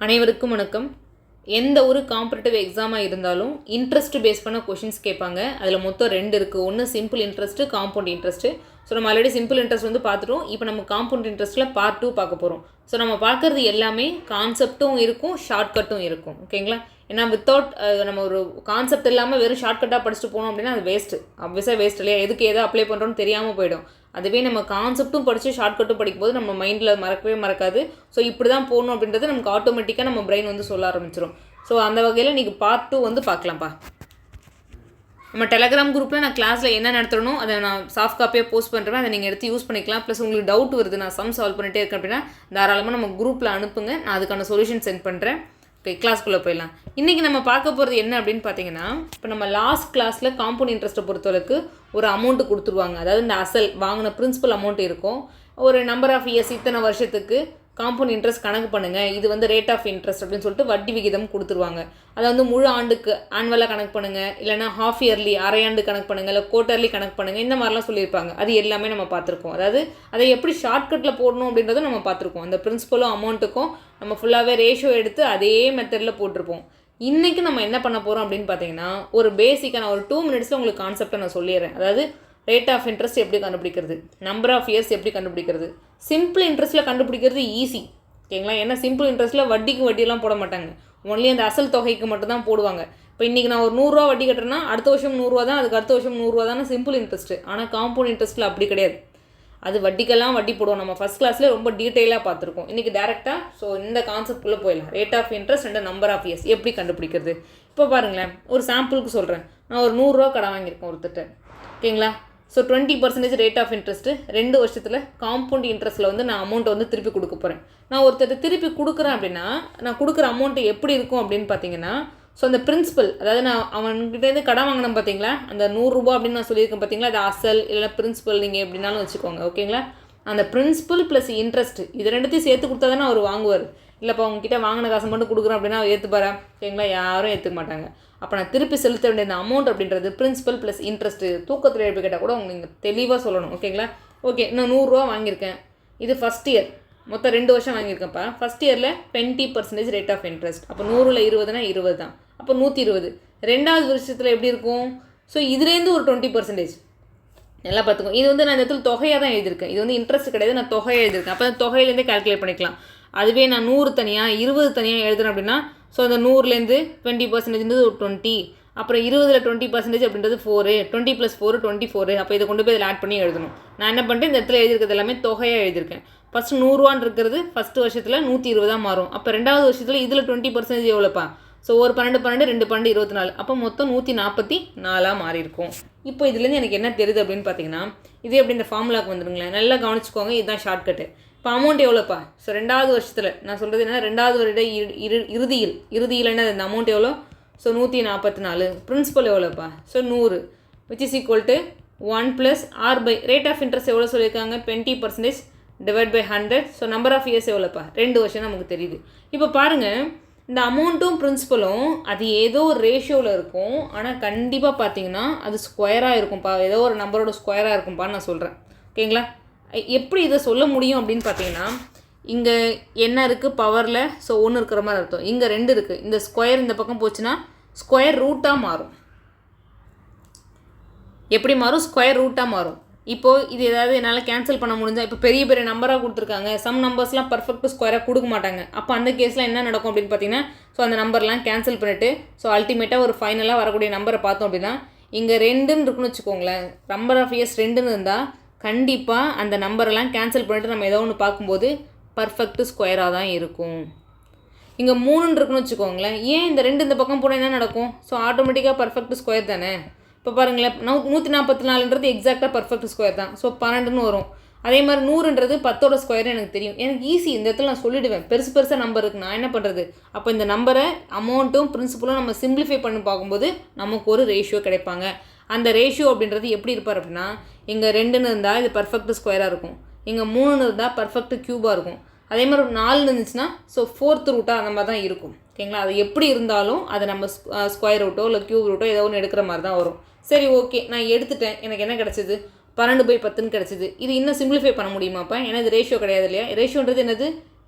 அனைவருக்கும் வணக்கம். எந்த ஒரு காம்படிட்டிவ் எக்ஸாமாக இருந்தாலும் இன்ட்ரெஸ்ட் பேஸ் பண்ண கொஷின்ஸ் கேட்பாங்க. அதில் மொத்தம் 2 இருக்குது. ஒன்று simple interest, compound interest. So நம்ம ஆல்ரெடி சிம்பிள் இன்ட்ரெஸ்ட் வந்து பார்த்துட்டோம். இப்போ நம்ம காம்பவுண்ட் இன்ட்ரெஸ்ட்டில் பார்ட் 2 பார்க்க போகிறோம். ஸோ நம்ம பார்க்குறது எல்லாமே கான்செப்ட்டும் இருக்கும், ஷார்ட்கட்டும் இருக்கும். ஓகேங்களா? ஏன்னா வித்தவுட் நம்ம ஒரு கான்செப்ட் இல்லாமல் வெறும் ஷார்ட்கட்டாக படிச்சுட்டு போனோம் அப்படின்னா அது வேஸ்ட்டு. ஆப்வியஸாக வேஸ்ட் இல்லையா? எதுக்கு எதை அப்ளை பண்ணுறோன்னு தெரியாமல் போயிடும். அதுவே நம்ம கான்செப்ட்டும் படித்து ஷார்ட்கட்டும் படிக்கும்போது நம்ம மைண்டில் மறக்கவே மறக்காது. ஸோ இப்படி தான் போகணும் அப்படின்றது நமக்கு ஆட்டோமேட்டிக்காக நம்ம பிரெயின் வந்து சொல்ல ஆரம்பிச்சிடும். ஸோ அந்த வகையில் நீங்கள் பார்ட் 2 வந்து பார்க்கலாம்ப்பா. நம்ம டெலகிராம் குரூப்பில் நான் கிளாஸில் என்ன நடத்துறனோ அதை நான் சாஃப்ட் காப்பியாக போஸ்ட் பண்ணுறேன். அதை நீங்கள் எடுத்து யூஸ் பண்ணிக்கலாம். ப்ளஸ் உங்களுக்கு டவுட் வருது, நான் சம் சால்வ் பண்ணிட்டே இருக்கேன் அப்படின்னா தாராளமாக நம்ம குரூப்பில் அனுப்புங்க. நான் அதுக்கான சொல்யூஷன் சென்ட் பண்ணுறேன். ஓகே, கிளாஸ்க்குள்ளே போயிடலாம். இன்றைக்கி நம்ம பார்க்க போகிறது என்ன அப்படின்னு பார்த்தீங்கன்னா, இப்போ நம்ம லாஸ்ட் கிளாஸில் காம்பவுண்ட் இன்ட்ரெஸ்ட்டை பொறுத்தவரைக்கு ஒரு அமௌண்ட்டு கொடுத்துருவாங்க. அதாவது இந்த அசல் வாங்கின பிரின்சிபல் அமௌண்ட் இருக்கும். ஒரு நம்பர் ஆஃப் இயர்ஸ், இத்தனை வருஷத்துக்கு காம்பவுண்ட் இன்ட்ரெஸ்ட் கணக்கு பண்ணுங்கள், இது வந்து ரேட் ஆஃப் இன்ட்ரெஸ்ட் அப்படின்னு சொல்லிட்டு வட்டி விகிதம் கொடுத்துருவாங்க. அதை வந்து முழு ஆண்டுக்கு ஆனுவலாக கணக்கு பண்ணுங்கள், இல்லைனா ஹாஃப் இயர்லி அரையாண்டு கணக்கு பண்ணுங்கள், இல்லை குவார்ட்டர்லி கணக்கு பண்ணுங்கள், இந்த மாதிரிலாம் சொல்லியிருப்பாங்க. அது எல்லாமே நம்ம பார்த்துருக்கோம். அதாவது அதை எப்படி ஷார்ட்கட்டில் போடணும் அப்படின்றத நம்ம பார்த்துருக்கோம். அந்த பிரின்சிபலும் அமௌண்ட்டுக்கும் நம்ம ஃபுல்லாகவே ரேஷியோ எடுத்து அதே மெத்தடில் போட்டிருப்போம். இன்றைக்கி நம்ம என்ன பண்ண போகிறோம் அப்படின்னு பார்த்தீங்கன்னா, ஒரு பேசிக்காக நான் ஒரு 2 மினிட்ஸில் உங்களுக்கு கான்செப்டை நான் சொல்லிடுறேன். அதாவது ரேட் ஆஃப் இன்ட்ரெஸ்ட் எப்படி கண்டுபிடிக்கிறது, நம்பர் ஆஃப் இயர்ஸ் எப்படி கண்டுபிடிக்கிறது. சிம்பிள் இன்ட்ரெஸ்ட்டில் கண்டுபிடிக்கிறது ஈஸி. ஓகேங்களா? ஏன்னா சிம்பிள் இன்ட்ரெஸ்ட்டில் வட்டியெல்லாம் போட மாட்டாங்க. ஒன்லி அந்த அசல் தொகைக்கு மட்டும் தான் போடுவாங்க. இப்போ இன்றைக்கி நான் ஒரு 100 ரூபா வட்டி கட்டுறேன்னா அடுத்த வருஷம் 100 ரூபா தான், அதுக்கு அடுத்த வருஷம் 100 ரூபா தானே சிம்பிள் இன்ட்ரெஸ்ட்டு. ஆனால் காம்பவுண்ட் இன்ட்ரெஸ்ட்டில் அப்படி கிடையாது. அது வட்டிக்கெல்லாம் வட்டி போடுவோம். நம்ம ஃபஸ்ட் கிளாஸில் ரொம்ப டீட்டெயிலாக பார்த்துருக்கோம். இன்றைக்கி டேரெக்டாக ஸோ இந்த கான்செப்ட்குள்ளே போயிடலாம். Rate of interest and number of years எப்படி கண்டுபிடிக்கிறது. இப்போ பாருங்களேன், ஒரு சாம்பிளுக்கு சொல்கிறேன். நான் ஒரு 100 ரூபா கடன் வாங்கியிருக்கேன் ஒருத்தட்ட. ஓகேங்களா? ஸோ 20% ரேட் ஆஃப் இன்ட்ரெஸ்ட்டு 2 வருஷத்தில் காம்பவுண்ட் இன்ட்ரெஸ்ட்டில் வந்து நான் அமௌண்ட்டை வந்து திருப்பி கொடுக்க போகிறேன். நான் ஒருத்தர் திருப்பி கொடுக்குறேன் அப்படின்னா நான் கொடுக்குற அமௌண்ட்டு எப்படி இருக்கும் அப்படின்னு பார்த்தீங்கன்னா, ஸோ அந்த பிரின்சிபல், அதாவது நான் அவன்கிட்டேருந்து கடன் வாங்கினேன் பார்த்தீங்களா, அந்த 100 ரூபா அப்படின்னு நான் சொல்லியிருக்கேன் பார்த்தீங்களா, அது அசல் இல்லை பிரின்சிபல் நீங்கள் எப்படின்னாலும் வச்சுக்கோங்க. ஓகேங்களா? அந்த பிரின்சிபல் ப்ளஸ் இன்ட்ரெஸ்ட் இது ரெண்டுத்தையும் சேர்த்து கொடுத்தா தானே அவர் வாங்குவார். இல்லைப்பா உங்ககிட்ட வாங்கின காசு மட்டும் கொடுக்குறேன் அப்படின்னா அவர் ஏற்றுப்பாரா? ஓகேங்களா? யாரும் ஏற்றுக்க மாட்டாங்க. அப்போ நான் திருப்பி செலுத்த வேண்டிய இந்த அமௌண்ட் அப்படின்றது பிரின்சிபல் ப்ளஸ் இன்ட்ரெஸ்ட்டு. தூக்கத்தில் எழுப்பி கேட்டால் கூட உங்களுக்கு தெளிவாக சொல்லணும். ஓகேங்களா? ஓகே, நான் 100 ரூபா வாங்கியிருக்கேன். இது ஃபஸ்ட் இயர், மொத்தம் 2 வருஷம் வாங்கியிருக்கேன்ப்பா. ஃபஸ்ட் இயரில் 20% ரேட் ஆஃப் இன்ட்ரெஸ்ட். அப்போ 100ல் 20னா 20 தான். அப்போ 120. ரெண்டாவது வருஷத்தில் எப்படி இருக்கும்? ஸோ இதுலேருந்து ஒரு 20% நல்லா பார்த்துக்கோங்க. இது வந்து நான் இந்த இடத்துல தொகையாக தான் எழுதியிருக்கேன். இது வந்து இன்ட்ரெஸ்ட் கிடையாது, நான் தொகையாக எழுதியிருக்கேன். அப்போ அந்த தொகையிலேருந்தே கால்குலேட் பண்ணிக்கலாம். அதுவே நான் 100 தனியாக 20 தனியாக எழுதுறேன் அப்படின்னா, ஸோ அந்த 100லேருந்து 20% ஒரு 20, அப்புறம் 20ல் 20% அப்படின்றது 4, 20 + 4 24. அப்போ இதை கொண்டு போய் இதில் ஆட் பண்ணி எழுதணும். நான் என்ன பண்ணிட்டேன், இந்த இடத்துல எழுதியிருக்கிறது எல்லாமே தொகையாக எழுதியிருக்கேன். ஃபஸ்ட்டு 100 ரூபான்னு இருக்கிறது ஃபஸ்ட்டு வருஷத்தில் 120 மாறும். அப்போ ரெண்டாவது வருஷத்தில் இதில் 20% எவ்வளோப்பா? ஸோ ஒரு 12 2 2 24. அப்போ மொத்தம் 144 மாறி இருக்கும். இப்போ இதுலேருந்து எனக்கு என்ன தெரியுது அப்படின்னு பார்த்தீங்கன்னா, இதே அப்படி இந்த ஃபார்முலாவுக்கு வந்துடுங்களேன். நல்லா கவனிச்சுக்கோங்க, இதுதான் ஷார்ட்கட்டு. இப்போ அமௌண்ட் எவ்வளோப்பா? ஸோ ரெண்டாவது வருஷத்தில் நான் சொல்கிறது என்ன, ரெண்டாவது வருட இறுதியில் என்ன இந்த அமௌண்ட் எவ்வளோ? ஸோ 144. பிரின்சிபல் எவ்வளோப்பா? So 100 which is equal to 1 + r by rate of interest எவ்வளோ சொல்லியிருக்காங்க? 20% divide by 100. So number of years எவ்வளோப்பா? 2 வருஷம் நமக்கு தெரியுது. இப்போ பாருங்கள், இந்த அமௌண்ட்டும் பிரின்சிபலும் அது ஏதோ ஒரு ரேஷியோவில் இருக்கும். ஆனால் கண்டிப்பாக பார்த்தீங்கன்னா அது ஸ்கொயராக இருக்கும்ப்பா. ஏதோ ஒரு நம்பரோட ஸ்கொயராக இருக்கும்ப்பான்னு நான் சொல்கிறேன். ஓகேங்களா? எப்படி இதை சொல்ல முடியும் அப்படின்னு பார்த்தீங்கன்னா, இங்கே என்ன இருக்குது பவரில்? ஸோ 1 இருக்கிற மாதிரி அர்த்தம். இங்கே 2 இருக்குது. இந்த ஸ்கொயர் இந்த பக்கம் போச்சுன்னா ஸ்கொயர் ரூட்டாக மாறும். எப்படி மாறும்? ஸ்கொயர் ரூட்டாக மாறும். இப்போது இது ஏதாவது என்னால் கேன்சல் பண்ண முடிஞ்சால், இப்போ பெரிய பெரிய நம்பராக கொடுத்துருக்காங்க, சம் நம்பர்ஸ்லாம் பர்ஃபெக்ட் ஸ்கொயராக கொடுக்க மாட்டாங்க. அப்போ அந்த கேஸில் என்ன நடக்கும் அப்படின்னு பார்த்தீங்கன்னா, ஸோ அந்த நம்பர்லாம் கேன்சல் பண்ணிவிட்டு ஸோ அல்டிமேட்டாக ஒரு ஃபைனலாக வரக்கூடிய நம்பரை பார்த்தோம் அப்படின்னா, இங்கே 2ன்னு இருக்குன்னு வச்சுக்கோங்களேன். நம்பர் ஆஃப் இயர்ஸ் 2ன்னு இருந்தால் கண்டிப்பாக அந்த நம்பரெல்லாம் கேன்சல் பண்ணிவிட்டு நம்ம ஏதோ ஒன்று பார்க்கும்போது பர்ஃபெக்ட் ஸ்கொயராக தான் இருக்கும். இங்கே 3ன்னு இருக்குன்னு வச்சுக்கோங்களேன். ஏன் இந்த 2 இந்த பக்கம் போனால் என்ன நடக்கும்? ஸோ ஆட்டோமேட்டிக்காக பர்ஃபெக்ட் ஸ்கொயர் தானே. இப்போ பாருங்களேன், 144ன்றது எக்ஸாக்டாக பர்ஃபெக்ட் ஸ்கொயர் தான். ஸோ 12ன்னு வரும். அதே மாதிரி 100ன்றது 10ஓட ஸ்கொயர்னு எனக்கு தெரியும். எனக்கு ஈஸி, இந்த இடத்துல நான் சொல்லிவிடுவேன். பெருசாக நம்பர் இருக்குது, நான் என்ன பண்ணுறது? அப்போ இந்த நம்பரை அமௌண்ட்டும் பிரின்சிபலும் நம்ம சிம்பிளிஃபை பண்ணி பார்க்கும்போது நமக்கு ஒரு ரேஷியோ கிடைப்பாங்க. அந்த ரேஷியோ அப்படின்றது எப்படி இருப்பார் அப்படின்னா, இங்கே 2ன்னு இருந்தால் இது பர்ஃபெக்ட் ஸ்கொயராக இருக்கும், இங்கே 3ன்னு இருந்தால் பர்ஃபெக்ட் க்யூபாக இருக்கும். அதே மாதிரி ஒரு 4 இருந்துச்சுன்னா ஸோ 4th ரூட்டாக அந்த மாதிரி தான் இருக்கும். ஓகேங்களா? அது எப்படி இருந்தாலும் அதை நம்ம ஸ்கொயர் ரூட்டோ இல்லை க்யூப் ரூட்டோ ஏதோ ஒன்று எடுக்கிற மாதிரி தான் வரும். சரி, ஓகே, நான் எடுத்துட்டேன். எனக்கு என்ன கிடச்சிது? 12/10 கிடச்சிது. இது இன்னும் சிம்பிளிஃபை பண்ண முடியுமாப்பா? ஏன்னா இது ரேஷியோ கிடையாது இல்லையா? ரேஷியோன்றது என்னது?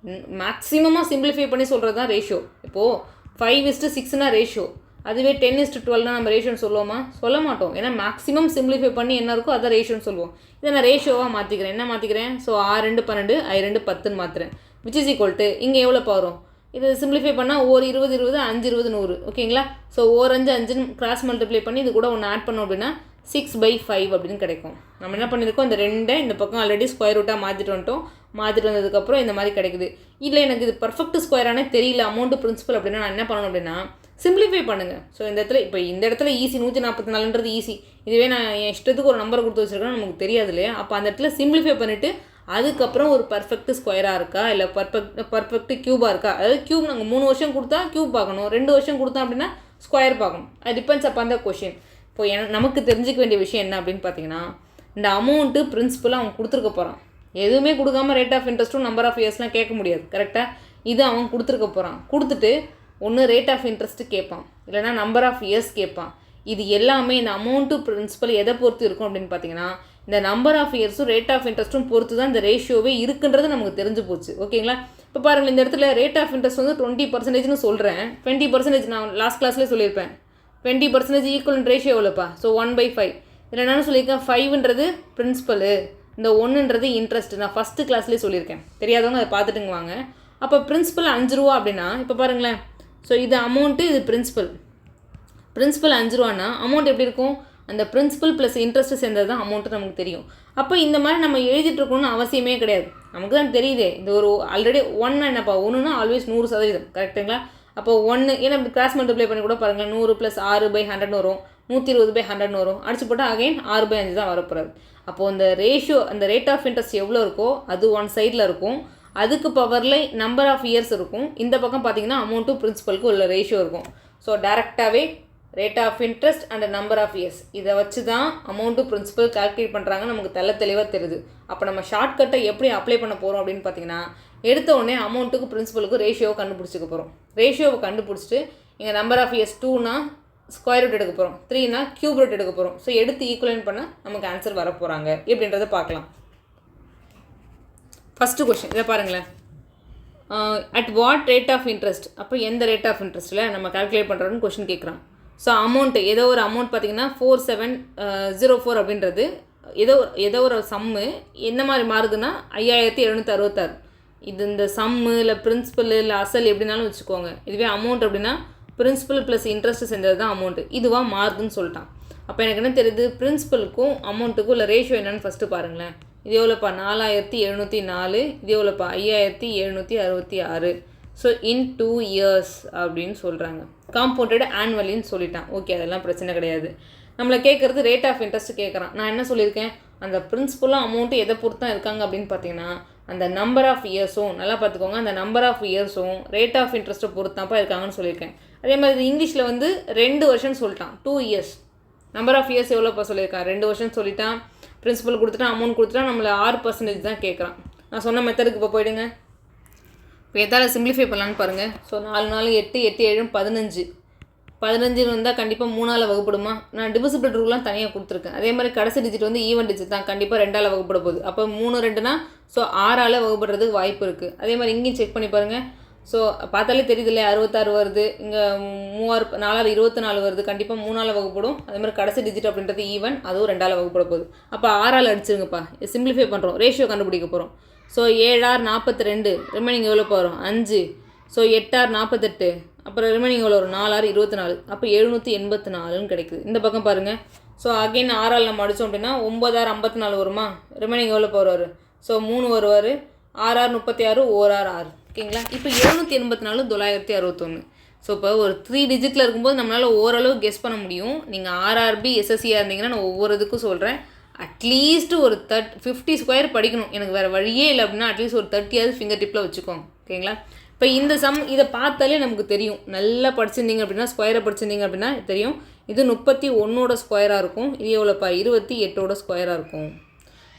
மேக்ஸிமமாக சிம்பிளிஃபை பண்ணி சொல்கிறது தான் ரேஷியோ. இப்போது 5:6னா ரேஷியோ, அதுவே 10:12னா நம்ம ரேஷியோன்னு சொல்லுவோமா? சொல்ல மாட்டோம். ஏன்னா மேக்ஸிமம் சிம்பிளிஃபை பண்ணி என்ன இருக்கோ அதை ரேஷியோன்னு சொல்லுவோம். இதை நான் ரேஷியோவாக மாற்றிக்கிறேன். என்ன மாற்றிக்கிறேன்? ஸோ 6 2 12 I 2 10ன்னு மாற்றுறேன். விச் இஸ் ஈக்குவல் டு இங்கே எவ்வளோ வரும்? இது சிம்பிளிஃபை பண்ணால் 1 20 20 5 20 100. ஓகேங்களா? ஸோ 1 5 5ன்னு கிராஸ் மல்டிப்ளை பண்ணி இது கூட ஒன்று ஆட் பண்ணோம் அப்படின்னா 6/5 அப்படின்னு கிடைக்கும். நம்ம என்ன பண்ணியிருக்கோம்? இந்த 2 இந்த பக்கம் ஆல்ரெடி ஸ்கொயர் ரூட்டாக மாற்றிட்டு வந்துட்டோம். மாற்றிட்டு வந்ததுக்கப்புறம் இந்த மாதிரி கிடைக்குது. இல்லை எனக்கு இது பர்ஃபெக்ட் ஸ்கொயரானே தெரியல அமௌண்ட்டு பிரின்சிபல் அப்படின்னா நான் என்ன பண்ணணும் அப்படின்னா சிம்பிளிஃபை பண்ணுங்கள். ஸோ இந்த இடத்துல இப்போ இந்த இடத்துல ஈஸி 144ன்றது ஈஸி. இதுவே நான் என் இஷ்டத்துக்கு ஒரு நம்பர் கொடுத்து வச்சுருக்கேன்னா நமக்கு தெரியாது இல்லையா? அப்போ அந்த இடத்துல சிம்பிளிஃபை பண்ணிவிட்டு அதுக்கப்புறம் ஒரு பர்ஃபெக்ட் ஸ்கொயராக இருக்கா இல்லை பர்ஃபெக்ட் க்யூபாக இருக்கா, அதாவது க்யூப் நாங்கள் 3 வருஷம் கொடுத்தா க்யூப் பார்க்கணும், 2 வருஷம் கொடுத்தோம் அப்படின்னா ஸ்கொயர் பார்க்கணும். அது டிபெண்ட்ஸ் அப்போ அந்த கொஷின். இப்போ நமக்கு தெரிஞ்சிக்க வேண்டிய விஷயம் என்ன அப்படின்னு பார்த்தீங்கன்னா, இந்த அமௌண்ட்டு பிரின்சிபலாக அவன் கொடுத்துருக்க போகிறான். எதுவுமே கொடுக்காம ரேட் ஆஃப் இன்ட்ரெஸ்ட்டும் நம்பர் ஆஃப் இயர்ஸ்லாம் கேட்க முடியாது. கரெக்டாக? இது அவன் கொடுத்துருக்க போகிறான். கொடுத்துட்டு ஒன்று ரேட் ஆஃப் இன்ட்ரெஸ்ட்டு கேட்பான், இல்லைனா நம்பர் ஆஃப் இயர்ஸ் கேட்பான். இது எல்லாமே இந்த அமௌண்ட்டு பிரின்சிபல் எதை பொறுத்து இருக்கும் அப்படின்னு பார்த்தீங்கன்னா, இந்த நம்பர் ஆஃப் இயர்ஸும் ரேட் ஆஃப் இன்ட்ரெஸ்ட்டும் பொறுத்து தான் இந்த ரேஷியோவே இருக்குன்றது நமக்கு தெரிஞ்சு போச்சு. ஓகேங்களா? இப்போ பாருங்கள், இந்த இடத்துல ரேட் ஆஃப் இன்ட்ரெஸ்ட் வந்து 20%ன்னு சொல்கிறேன். 20% நான் லாஸ்ட் கிளாஸ்லேயே சொல்லியிருப்பேன். 20% ஈக்குவல் ரேஷியோ எவ்வளோப்பா? ஸோ 1/5. இதில் என்னென்னு சொல்லியிருக்கேன்? 5ன்றது பிரின்சிபலு, இந்த 1ன்றது இன்ட்ரெஸ்ட். நான் ஃபஸ்ட்டு கிளாஸ்லேயே சொல்லியிருக்கேன். தெரியாதவங்க அதை பார்த்துட்டுங்க வாங்க. அப்போ பிரின்சிபல் 5 ரூபா அப்படின்னா இப்போ பாருங்களேன். ஸோ இது அமௌண்ட்டு, இது பிரின்சிபல். 5 ரூபான்னா அமௌண்ட் எப்படி இருக்கும்? அந்த பிரின்சிபல் ப்ளஸ் இன்ட்ரெஸ்ட்டு சேர்ந்தது தான் அமௌண்ட்டு நமக்கு தெரியும். அப்போ இந்த மாதிரி நம்ம எழுதிட்டு இருக்கணும்னு அவசியமே கிடையாது. நமக்கு தான் தெரியுதே. இது ஒரு ஆல்ரெடி 1 என்னப்பா? 1னா ஆல்வேஸ் 100%. கரெக்டுங்களா? அப்போ 1 ஏன்னா கிராஸ் மல்டிப்ளை பண்ணி கூட பாருங்கள். 100 + 6/100 வரும், 120/100 வரும். அடிச்சு போட்டால் அகைன் 6/5 தான் வரப்போகிறது. அப்போது அந்த ரேஷியோ, அந்த ரேட் ஆஃப் இன்ட்ரெஸ்ட் எவ்வளோ இருக்கோ அது ஒன் சைடில் இருக்கும். அதுக்கு பவரில் நம்பர் ஆஃப் இயர்ஸ் இருக்கும். இந்த பக்கம் பார்த்தீங்கன்னா அமௌண்ட்டும் பிரின்சிபலுக்கு உள்ள ரேஷியோ இருக்கும். ஸோ டேரெக்டாகவே rate of interest and number of years இதை வச்சு தான் அமௌண்ட்டு பிரின்சிபல் கால்குலேட் பண்ணுறாங்க. நமக்கு தெளிவாக தெரியுது. அப்போ நம்ம ஷார்ட்கட்டை எப்படி அப்ளை பண்ண போகிறோம் அப்படின்னு பார்த்தீங்கன்னா, எடுத்த உடனே அமௌண்ட்டுக்கு பிரின்சிபலுக்கு ரேஷியோவை கண்டுபிடிச்சிக்க போகிறோம். ரேஷியோவை கண்டுபிடிச்சிட்டு இங்கே நம்பர் ஆஃப் இயர்ஸ் 2னா ஸ்கொயர் ரூட் எடுக்க போகிறோம், 3னா க்யூப் ரூட் எடுக்க போகிறோம். ஸோ எடுத்து ஈக்குவலன்ட் பண்ணால் நமக்கு ஆன்சர் வர போகிறாங்க எப்படின்றத பார்க்கலாம். ஃபஸ்ட்டு கொஷின் இதை பாருங்களேன். At what rate of interest, அப்போ எந்த ரேட் ஆஃப் இன்ட்ரெஸ்ட்டில் நம்ம கால்குலேட் பண்ணுறோன்னு கொஷின் கேட்குறான். ஸோ அமௌண்ட்டு ஏதோ ஒரு அமௌண்ட் பார்த்திங்கன்னா 4704 அப்படின்றது ஏதோ ஒரு சம்மு என்ன மாதிரி மாறுதுன்னா 5766. இது இந்த சம்மு இல்லை பிரின்சிபல் இல்லை அசல் எப்படினாலும் வச்சுக்கோங்க. இதுவே அமௌண்ட் அப்படின்னா பிரின்சிபல் ப்ளஸ் இன்ட்ரெஸ்ட் சேர்ந்தது தான் அமௌண்ட்டு. இதுவாக மாறுதுன்னு சொல்லிட்டான். அப்போ எனக்கு என்ன தெரியுது? பிரின்சிபலுக்கும் அமௌண்ட்டுக்கும் இல்லை ரேஷியோ என்னென்னு ஃபஸ்ட்டு பாருங்களேன். இது எவ்வளோப்பா? 4704. இது எவ்வளோப்பா? 5766. ஸோ இன் 2 years அப்படின்னு சொல்கிறாங்க. காம்பவுண்டட் ஆனுவலின்னு சொல்லிட்டான். ஓகே, அதெல்லாம் பிரச்சனை கிடையாது. நம்மளை கேட்குறது ரேட் ஆஃப் இன்ட்ரெஸ்ட் கேட்குறான். நான் என்ன சொல்லியிருக்கேன்? அந்த பிரின்சிபலும் அமௌண்ட்டு எதை பொறுத்து தான் இருக்காங்க அப்படின்னு பார்த்தீங்கன்னா, அந்த நம்பர் ஆஃப் இயர்ஸும் நல்லா பார்த்துக்கோங்க, அந்த நம்பர் ஆஃப் இயர்ஸும் ரேட் ஆஃப் இன்ட்ரெஸ்ட்டை பொறுத்தாப்பா இருக்காங்கன்னு சொல்லியிருக்கேன். அதே மாதிரி இங்கிலீஷில் வந்து 2 வருஷம்னு சொல்லிட்டான். 2 years. நம்பர் ஆஃப் இயர்ஸ் எவ்வளோப்பா சொல்லியிருக்கான்? 2 வருஷம் சொல்லிட்டான். பிரின்சிபல் கொடுத்துட்டான், அமௌண்ட் கொடுத்துட்டான். நம்மளை 6% தான் கேட்குறான். நான் சொன்ன மெத்தடுக்கு இப்போ போயிடுங்க. இப்போ எதால் சிம்பிளிஃபை பண்ணலான்னு பாருங்கள். ஸோ 4 4 8 8 7 15. 15 வந்தால் கண்டிப்பாக 3ஆல் வகுப்படுமா? நான் டிவிசிபிள் ரூல்லாம் தனியாக கொடுத்துருக்கேன். அதே மாதிரி கடைசி டிஜிட் வந்து ஈவன் டிஜிட் தான், கண்டிப்பாக 2ஆல் வகுப்பட போகுது. அப்போ 3 2னா ஸோ 6ஆல் வகுப்படுறதுக்கு வாய்ப்பு இருக்குது. அதே மாதிரி இங்கேயும் செக் பண்ணி பாருங்கள். ஸோ பார்த்தாலே தெரியுது இல்லையா? 66 வருது. இங்கே 3 4 24 வருது. கண்டிப்பாக 3ஆல் வகுப்படும். அதே மாதிரி கடைசி டிஜிட் அப்படின்றது ஈவன், அதுவும் 2ஆல் வகுப்பட போகுது. அப்போ 6ஆல் அடிச்சிருங்கப்பா. சிம்பிளிஃபை பண்ணுறோம், ரேஷியோ கண்டுபிடிக்க போகிறோம். ஸோ 7 42, ரிமைனிங் எவ்வளோ வரும்? 5. ஸோ 8 48, அப்புறம் ரிமைனிங் எவ்வளோ வரும்? 4 24. அப்போ 784ன்னு கிடைக்குது. இந்த பக்கம் பாருங்கள். ஸோ அகைன் 6ஆல் நம்ம அடித்தோம் அப்படின்னா 9 54 வருமா? ரிமைனிங் எவ்வளோ வருவார்? ஸோ 3 வருவார். 6 36, 1 6. ஓகேங்களா? இப்போ 784 961. ஸோ இப்போ ஒரு 3 டிஜிட்டில் இருக்கும்போது நம்மளால் ஓரளவு கெஸ் பண்ண முடியும். நீங்கள் ஆர்ஆர்பி எஸ்எஸ்சியாக இருந்தீங்கன்னா நான் ஒவ்வொரு இதுக்கும் சொல்கிறேன். அட்லீஸ்ட் ஒரு 50 ஸ்கொயர் படிக்கணும். எனக்கு வேறு வழியே இல்லை அப்படின்னா அட்லீஸ்ட் ஒரு 30ஆவது ஃபிங்கர் டிப்பில் வச்சுக்கோங்க. ஓகேங்களா? இப்போ இந்த இதை பார்த்தாலே நமக்கு தெரியும். நல்லா படிச்சிருந்தீங்க அப்படின்னா, ஸ்கொயரை படிச்சிருந்தீங்க அப்படின்னா தெரியும். இது 31ஓட ஸ்கொயராக இருக்கும். இது எவ்வளோப்பா? 28ஓட ஸ்கொயராக இருக்கும்.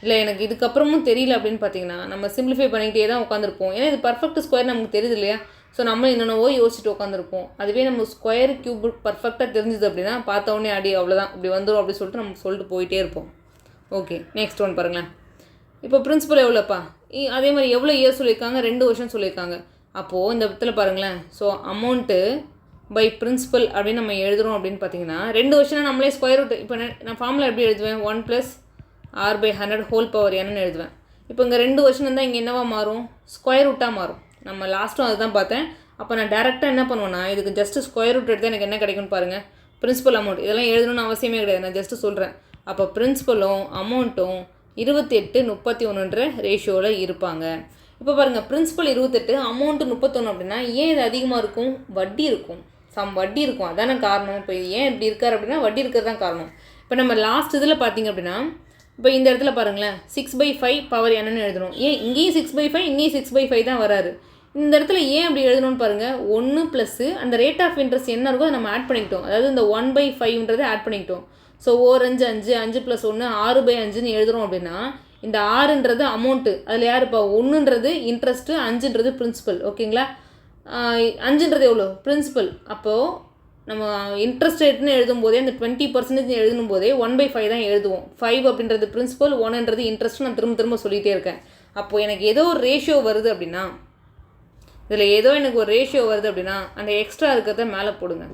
இல்லை எனக்கு இதுக்கப்புறமும் தெரியல அப்படின்னு பார்த்தீங்கன்னா நம்ம சிம்பிளிஃபை பண்ணிக்கிட்டே தான் உட்காந்துருப்போம். ஏன்னா இது பர்ஃபெக்ட் ஸ்கொயர் நமக்கு தெரியுது இல்லையா? ஸோ நம்ம என்னென்னவோ யோசிச்சுட்டு உட்காந்துருப்போம். அதுவே நம்ம ஸ்கொயர் கியூப் பர்ஃபெக்டாக தெரிஞ்சுது அப்படின்னா பார்த்தவொடனே அடி அவ்வளோதான் இப்படி வந்துடும் அப்படின்னு சொல்லிட்டு நம்ம சொல்லிட்டு போயிட்டே இருப்போம். ஓகே, நெக்ஸ்ட் ஒன் பாருங்களேன். இப்போ பிரின்சிபல் எவ்வளோப்பா? அதே மாதிரி எவ்வளோ இயர் சொல்லியிருக்காங்க, 2 வருஷம் சொல்லியிருக்காங்க. அப்போது இந்த இடத்துல பாருங்களேன். ஸோ அமௌண்ட்டு பை பிரின்சிபல் அப்படின்னு நம்ம எழுதுகிறோம் அப்படின்னு பார்த்தீங்கன்னா 2 வருஷம்னா நம்மளே ஸ்கொயர் ரூட். இப்போ நான் ஃபார்முலா எப்படி எழுதுவேன், 1 + r/100 ஹோல் பவர் n எழுதுவேன். இப்போ இங்கே 2 வருஷம் இருந்தால் இங்கே என்னவா மாறும், ஸ்கொயர் ரூட்டாக மாறும். நம்ம லாஸ்ட்டும் அதுதான் பார்த்தேன். அப்போ நான் டேரெக்டாக என்ன பண்ணுவேன்னா, இதுக்கு ஜஸ்ட்டு ஸ்கொயர் ரூட் எடுத்தால் எனக்கு என்ன கிடைக்கும்னு பாருங்கள், பிரின்சிபல் அமௌண்ட். இதெல்லாம் எழுதணும்னு அவசியமே கிடையாது, நான் ஜஸ்ட்டு சொல்கிறேன். அப்போ பிரின்சிபலும் அமௌண்ட்டும் 28:31 ரேஷியோவில் இருப்பாங்க. இப்போ பாருங்கள், பிரின்சிபல் 28, அமௌண்ட்டு 31 அப்படின்னா ஏன் இது அதிகமாக இருக்கும், வட்டி இருக்கும், வட்டி இருக்கும், அதான காரணம். இப்போ இது ஏன் இப்படி இருக்கார் அப்படின்னா வட்டி இருக்கிறது தான் காரணம். இப்போ நம்ம லாஸ்ட் இதில் பார்த்திங்க அப்படின்னா, இப்போ இந்த இடத்துல பாருங்களேன் 6/5 பவர் என்னன்னு எழுதணும். ஏன் இங்கேயும் 6/5 இங்கேயும் 6/5 தான் வராரு. இந்த இடத்துல ஏன் அப்படி எழுதணும்னு பாருங்கள், 1 ப்ளஸ் அந்த ரேட் ஆஃப் இன்ட்ரெஸ்ட் என்ன இருக்கோ அதை நம்ம ஆட் பண்ணிக்கிட்டோம். அதாவது இந்த 1/5ன்றதை ஆட் பண்ணிக்கிட்டோம். ஸோ 4 5 5 5 + 1 6/5ன்னு எழுதுகிறோம் அப்படின்னா இந்த 6ன்றது அமௌண்ட்டு, அதில் யார் இப்போ 1ன்றது இன்ட்ரெஸ்ட்டு, 5ன்றது பிரின்சிபல். ஓகேங்களா, 5ன்றது எவ்வளோ, பிரின்சிபல். அப்போது நம்ம இன்ட்ரெஸ்ட் ரேட்னு எழுதும்போதே அந்த 20% எழுதும் போதே 1/5 தான் எழுதுவோம். 5 அப்படின்றது பிரின்சிபல், 1ன்றது இன்ட்ரெஸ்ட். நான் திரும்ப சொல்லிகிட்டே இருக்கேன். அப்போது எனக்கு ஏதோ ஒரு ரேஷியோ வருது அப்படின்னா, இதில் ஏதோ எனக்கு ஒரு ரேஷியோ வருது அப்படின்னா அந்த எக்ஸ்ட்ரா இருக்கிறத மேலே போடுங்க.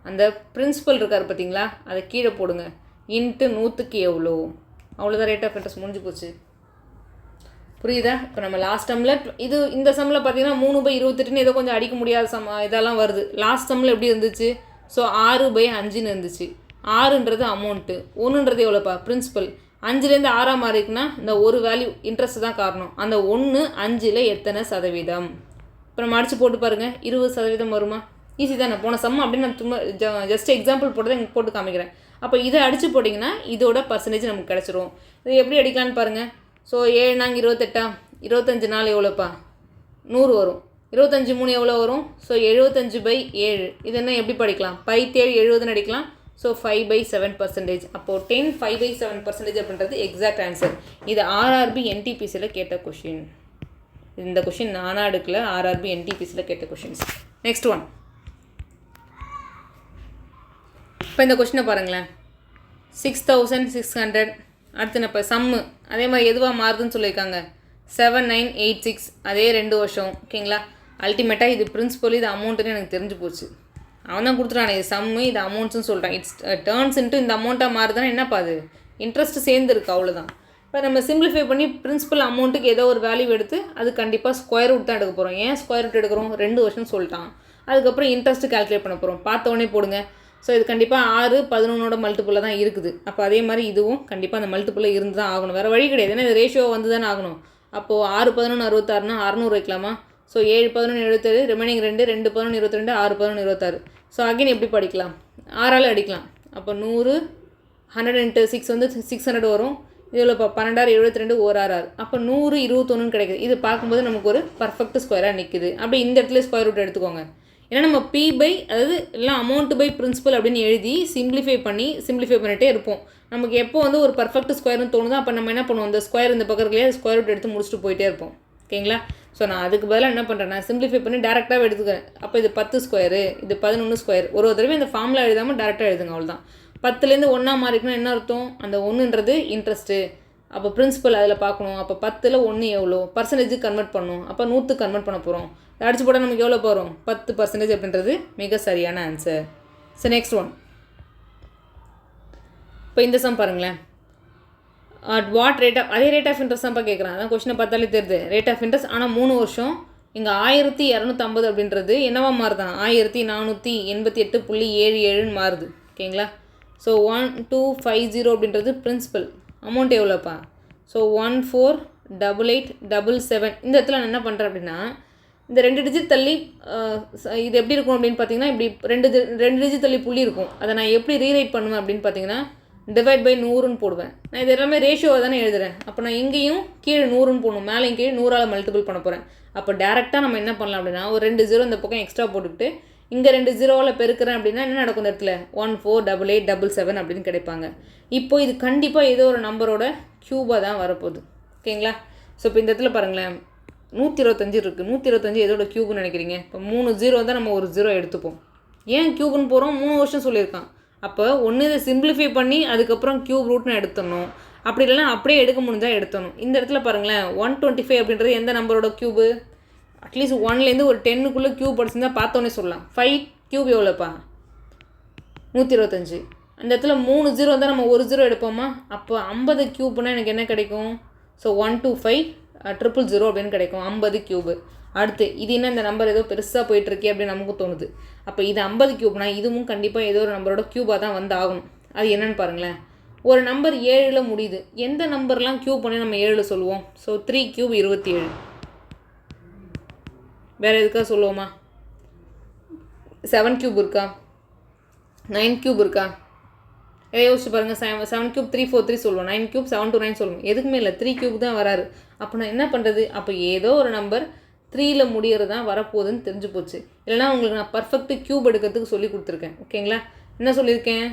அந்த பிரின்சிபல் இருக்கார் பார்த்தீங்களா, அதை கீழே போடுங்க. இன்ட்டு 100க்கு எவ்வளோ, அவ்வளோதான் ரேட் ஆஃப் இன்ட்ரெஸ்ட், முடிஞ்சு போச்சு. புரியுதா? இப்போ நம்ம லாஸ்ட் சம்மில் இந்த சம்மில் பார்த்தீங்கன்னா 3/28ன்னு ஏதோ கொஞ்சம் அடிக்க முடியாத இதெல்லாம் வருது. லாஸ்ட் சம்மில் எப்படி இருந்துச்சு, ஸோ 6/5ன்னு இருந்துச்சு. 6ன்றது அமௌண்ட்டு, 1ன்றது எவ்வளோப்பா, பிரின்சிபல். 5லேருந்து 6 மாறிக்குன்னா இந்த ஒரு வேல்யூ இன்ட்ரெஸ்ட் தான் காரணம். அந்த 1 5ல் எத்தனை சதவீதம். இப்போ நம்ம அடித்து போட்டு பாருங்கள், 20% வருமா? ஈஸி தானே. போன சம் அப்படின்னு நான் சும்மா ஜஸ்ட் எக்ஸாம்பிள் போட்டு தான் போட்டு காமிக்கிறேன். அப்போ இதை அடித்து போட்டிங்கன்னா இதோட பர்சன்டேஜ் நமக்கு கிடச்சிரும். இது எப்படி அடிக்கலான்னு பாருங்கள். ஸோ 7 நாங்க 28, 25 நாள் எவ்வளோப்பா, 100 வரும். 25 3 எவ்வளோ வரும், ஸோ 75/7. இது என்ன எப்படி படிக்கலாம், 5/7 அடிக்கலாம். ஸோ 5/7%. அப்போது 10 5/7% அப்படின்றது எக்ஸாக்ட் ஆன்சர். இது RRB NTPCயில் கேட்ட கொஷின். இந்த கொஷின் நானாக எடுக்கல, RRB NTPCயில் கேட்ட கொஷின்ஸ். Next one. இப்போ இந்த கொஷினை பாருங்களேன், 6600. அடுத்து நான் இப்போ சம்மு அதே மாதிரி எதுவாக மாறுதுன்னு சொல்லியிருக்காங்க, 7986. அதே 2 வருஷம். ஓகேங்களா, அல்டிமேட்டாக இது பிரின்சிபல், இது அமௌண்ட்டுன்னு எனக்கு தெரிஞ்சு போச்சு. அவன் தான் கொடுத்துட்டானே, இது சம்மு இது அமௌண்ட்ஸ்னு சொல்கிறான். இட்ஸ் டேர்ன்ஸ் இன்ட்டு இந்த அமௌண்ட்டாக மாறுதானே என்னப்பா அது, இன்ட்ரெஸ்ட்டு சேர்ந்துருக்கு, அவ்வளோதான். இப்போ நம்ம சிம்பிளிஃபை பண்ணி பிரின்சிபல் அமௌண்ட்டுக்கு ஏதோ ஒரு வேல்யூ எடுத்து அது கண்டிப்பாக ஸ்கொயர் ரூட் தான் எடுக்க போகிறோம். ஏன் ஸ்கொயர் ரூட் எடுக்கிறோம், 2 வருஷம் சொல்லிட்டான். அதுக்கப்புறம் இன்ட்ரெஸ்ட்டு கால்குலேட் பண்ண போகிறோம். பார்த்தோன்னே போடுங்க. ஸோ இது கண்டிப்பாக 6 11ஓட மல்டிப்புளில் தான் இருக்குது. அப்போ அதே மாதிரி இதுவும் கண்டிப்பாக அந்த மல்டிப்புளில் இருந்து தான் ஆகணும், வேறு வழி கிடையாது. ஏன்னா இது ரேஷியோ வந்து தானே ஆகணும். அப்போது 6 11 66னா 600 வைக்கலாமா. So 7 11 77, remaining 2 2 11 22, 6 11 26. ஸோ அகைன் எப்படி படிக்கலாம், 6ஆல் அடிக்கலாம். அப்போ 100 100 × 6 வந்து 600 வரும். இதில் இப்போ 12 72 1 அப்போ 100 21 கிடைக்குது. இது பார்க்கும்போது நமக்கு ஒரு பர்ஃபெக்ட் ஸ்கொயராக நிற்குது. அப்படி இந்த இடத்துல ஸ்கொயர் ரூட் எடுத்துக்கோங்க. ஏன்னா நம்ம அதாவது எல்லாம் அமௌண்ட் பை பிரின்சிபல் அப்படின்னு எழுதி சிம்பிளிஃபை பண்ணிகிட்டே இருப்போம். நமக்கு எப்போ வந்து ஒரு பர்ஃபெக்ட் ஸ்கொயர்னு தோணுதோ அப்போ நம்ம என்ன பண்ணுவோம், இந்த ஸ்கொயர் இந்த பக்கத்துலேயே ஸ்கொயர் ரூட் எடுத்து முடிச்சுட்டு போயிட்டே இருப்போம். ஓகேங்களா, ஸோ நான் அதுக்கு பதிலாக என்ன பண்ணுறேன், நான் சிம்பிளிஃபை பண்ணி டேரெக்டாக எடுத்துக்கிறேன். அப்போ இது 10 ஸ்கொயரு, இது 11 ஸ்கொயர். ஒரு தடவை இந்த ஃபார்முலா எழுதாமல் டேரெக்டாக எழுதுங்க, அவ்வளோதான். 10லேருந்து 1 மாறிக்கணும், என்ன அர்த்தம், அந்த 1ன்றது இன்ட்ரெஸ்ட்டு. அப்போ பிரின்சிபல் அதில் பார்க்கணும். அப்போ 10ல் 1 எவ்வளோ, பர்சன்டேஜ் கன்வெர்ட் பண்ணணும். அப்போ 100க்கு கன்வெர்ட் பண்ண போகிறோம். அடிச்சு போட்டால் நமக்கு எவ்வளோ போகிறோம், 10% அப்படின்றது மிக சரியான ஆன்சர். So next one. இப்போ இந்த சம் பாருங்களேன், அட் வாட் ரேட் ஆஃப், அதே ரேட் ஆஃப் இன்ட்ரெஸ்ட் தான்ப்பா கேட்குறான். அதான் கொஸ்டினை பார்த்தாலே தெரியுது, ரேட் ஆஃப் இன்ட்ரெஸ்ட். ஆனால் 3 வருஷம். இங்கே 1250 அப்படின்றது என்னவா மாறுதான், 1488.77ன்னு மாறுது. ஓகேங்களா, ஸோ 1250 அப்படின்றது பிரின்சிபல். Amount எவ்வளோப்பா, so 148877. இந்த இடத்துல நான் என்ன பண்ணுறேன் அப்படின்னா, இந்த 2 டிஜிட் தள்ளி இது எப்படி இருக்கும் அப்படின்னு பார்த்தீங்கன்னா, இப்படி 2 டிஜிட் தள்ளி புள்ளி இருக்கும். அதை நான் எப்படி ரீரைட் பண்ணுவேன் அப்படின்னு பார்த்தீங்கன்னா, டிவைட் பை 100ன்னு போடுவேன். நான் இது எல்லாமே ரேஷியோவை தானே எழுதுகிறேன். அப்போ நான் இங்கேயும் கீழே 100ன்னு போடணும், மேலேயும் கீழே 100ஆல் மல்டிபிள் பண்ண போகிறேன். அப்போ டேரெக்டாக நம்ம என்ன பண்ணலாம் அப்படின்னா, ஒரு 2 0 இந்த பக்கம் எக்ஸ்ட்ரா போட்டுக்கிட்டு இங்கே 2 0ஆல் பெருக்கிறேன் அப்படின்னா என்ன நடக்கும், இந்த இடத்துல 148877 அப்படின்னு கிடைப்பாங்க. இப்போ இது கண்டிப்பாக ஏதோ ஒரு நம்பரோட க்யூபாக தான் வரப்போகுது. ஓகேங்களா, ஸோ இப்போ இந்த இடத்துல பாருங்களேன் 125 இருக்குது. 125 எதோட க்யூப்னு நினைக்கிறீங்க? இப்போ 3 0 தான் நம்ம ஒரு 0 எடுத்துப்போம். ஏன் க்யூப்னு போகிறோம், 3 வருஷம் சொல்லியிருக்கான். அப்போ ஒன்று இதை சிம்பிளிஃபை பண்ணி அதுக்கப்புறம் க்யூப் ரூட்னு எடுத்துடணும். அப்படி இல்லைனா அப்படியே எடுக்க முடிஞ்சால் எடுத்தணும். இந்த இடத்துல பாருங்களேன் 125 அப்படின்றது எந்த நம்பரோட க்யூபு? அட்லீஸ்ட் 1லேருந்து ஒரு 10க்குள்ளே க்யூப் படிச்சிருந்தா பார்த்தோன்னே சொல்லலாம். 5 க்யூப் எவ்வளோப்பா? 125. அந்த இடத்துல 3 0 இருந்தால் நம்ம ஒரு 0 எடுப்போமா? அப்போ 50 க்யூப்னால் எனக்கு என்ன கிடைக்கும்? ஸோ 125 000 அப்படின்னு கிடைக்கும் 50 க்யூபு. அடுத்து இது என்ன இந்த நம்பர் ஏதோ பெருசாக போயிட்டுருக்கே அப்படின்னு நமக்கு தோணுது. அப்போ இது 50 க்யூப்னா இதுவும் கண்டிப்பாக ஏதோ ஒரு நம்பரோட க்யூபாக தான் வந்து ஆகணும். அது என்னென்னு பாருங்களேன். ஒரு நம்பர் 7ல் முடியுது. எந்த நம்பர்லாம் க்யூப் பண்ணி நம்ம 7 சொல்லுவோம்? So 3 cube 27. வேறு எதுக்காக சொல்லுவோமா? 7 க்யூப் இருக்கா? 9 க்யூப் இருக்கா? எதை யோசிச்சு பாருங்கள். 7 க்யூப் 343 சொல்லுவோம். 9 க்யூப் 729 சொல்லுவோம். எதுக்குமே இல்லை, 3 க்யூப் தான் வராரு. அப்போ நான் என்ன பண்ணுறது? அப்போ ஏதோ ஒரு நம்பர் 3ல் முடிகிறது தான் வரப்போகுதுன்னு தெரிஞ்சு போச்சு. இல்லைனா உங்களுக்கு நான் பர்ஃபெக்ட் க்யூப் எடுக்கிறதுக்கு சொல்லி கொடுத்துருக்கேன். ஓகேங்களா? என்ன சொல்லியிருக்கேன்?